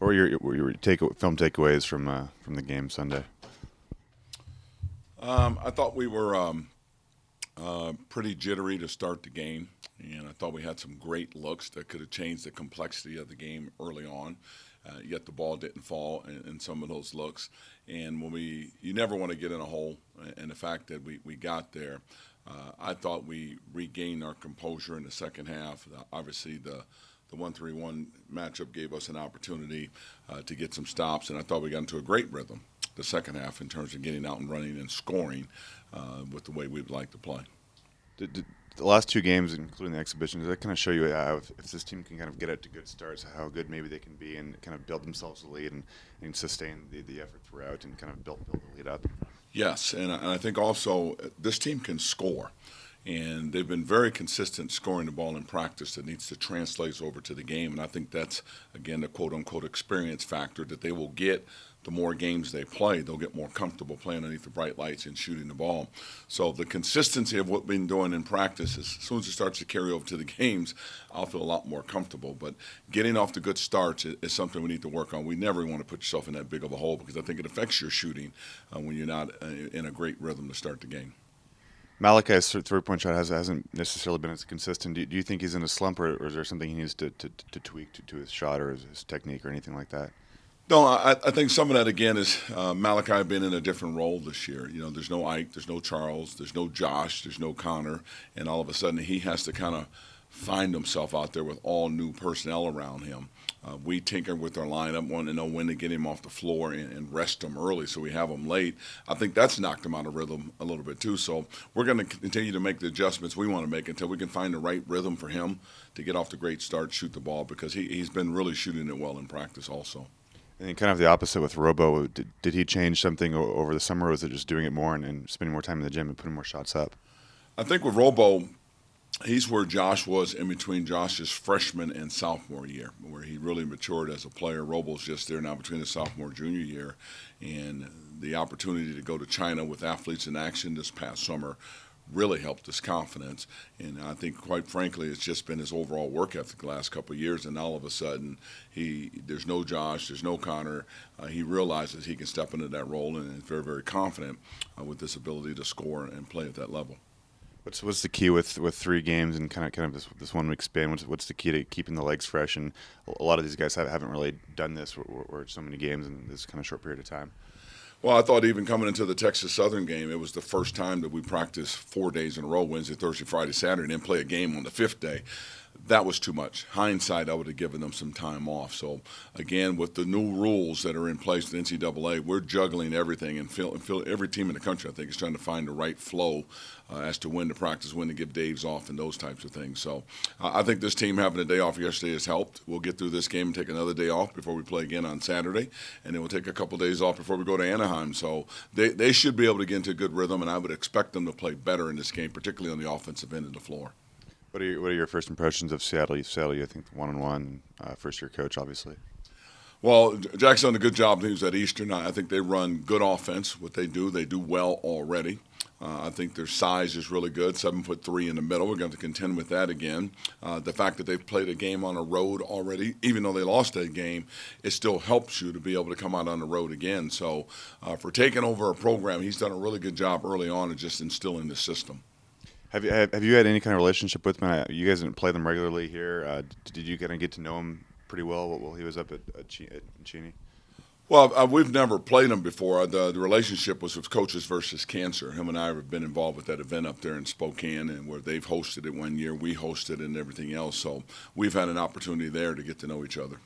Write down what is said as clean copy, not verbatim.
Or your film takeaways from the game Sunday? I thought we were pretty jittery to start the game, and I thought we had some great looks that could have changed the complexity of the game early on. Yet the ball didn't fall in some of those looks, and you never want to get in a hole, and the fact that we got there, I thought we regained our composure in the second half. Obviously, the 1-3-1 matchup gave us an opportunity to get some stops, and I thought we got into a great rhythm the second half in terms of getting out and running and scoring with the way we would like to play. Did the last two games, including the exhibition, does that kind of show you how if this team can kind of get out to good starts, how good maybe they can be and kind of build themselves a lead and sustain the effort throughout and kind of build the lead up? Yes, and I think also this team can score. And they've been very consistent scoring the ball in practice that needs to translate over to the game. And I think that's, again, the quote-unquote experience factor that they will get the more games they play. They'll get more comfortable playing underneath the bright lights and shooting the ball. So the consistency of what we've been doing in practice, as soon as it starts to carry over to the games, I'll feel a lot more comfortable. But getting off to good starts is something we need to work on. We never want to put yourself in that big of a hole because I think it affects your shooting when you're not in a great rhythm to start the game. Malachi's three-point shot hasn't necessarily been as consistent. Do you think he's in a slump, or is there something he needs to tweak to his shot or his technique or anything like that? No, I think some of that, again, is Malachi being in a different role this year. You know, there's no Ike, there's no Charles, there's no Josh, there's no Connor, and all of a sudden he has to kind of find himself out there with all new personnel around him. We tinker with our lineup, want to know when to get him off the floor and rest him early so we have him late. I think that's knocked him out of rhythm a little bit too. So we're going to continue to make the adjustments we want to make until we can find the right rhythm for him to get off the great start, shoot the ball, because he's been really shooting it well in practice also. And then kind of the opposite with Robo. Did he change something over the summer, or was it just doing it more and spending more time in the gym and putting more shots up? I think with Robo, he's where Josh was in between Josh's freshman and sophomore year, where he really matured as a player. Robo's just there now between his sophomore and junior year, and the opportunity to go to China with Athletes in Action this past summer really helped his confidence. And I think, quite frankly, it's just been his overall work ethic the last couple of years. And all of a sudden, there's no Josh, there's no Connor. He realizes he can step into that role and is very, very confident with this ability to score and play at that level. What's the key with 3 games and kind of this 1 week span? What's the key to keeping the legs fresh? And a lot of these guys haven't really done this or so many games in this kind of short period of time. Well, I thought even coming into the Texas Southern game, it was the first time that we practiced 4 days in a row, Wednesday, Thursday, Friday, Saturday, and then play a game on the 5th day. That was too much. Hindsight, I would have given them some time off. So, again, with the new rules that are in place with NCAA, we're juggling everything and feel every team in the country, I think, is trying to find the right flow as to when to practice, when to give days off, and those types of things. So I think this team having a day off yesterday has helped. We'll get through this game and take another day off before we play again on Saturday, and then we'll take a couple days off before we go to Anaheim. So they should be able to get into a good rhythm, and I would expect them to play better in this game, particularly on the offensive end of the floor. What are your first impressions of Seattle? Seattle, I think, 1-1, first-year coach, obviously. Well, Jack's done a good job. He was at Eastern. I think they run good offense. What they do well already. I think their size is really good, 7'3" in the middle. We're going to contend with that again. The fact that they've played a game on a road already, even though they lost that game, it still helps you to be able to come out on the road again. So for taking over a program, he's done a really good job early on of just instilling the system. Have you had any kind of relationship with him? You guys didn't play them regularly here. Did you kind of get to know him pretty well while he was up at Cheney? Well, we've never played him before. The relationship was with Coaches versus Cancer. Him and I have been involved with that event up there in Spokane, and where they've hosted it one year, we hosted it and everything else. So we've had an opportunity there to get to know each other.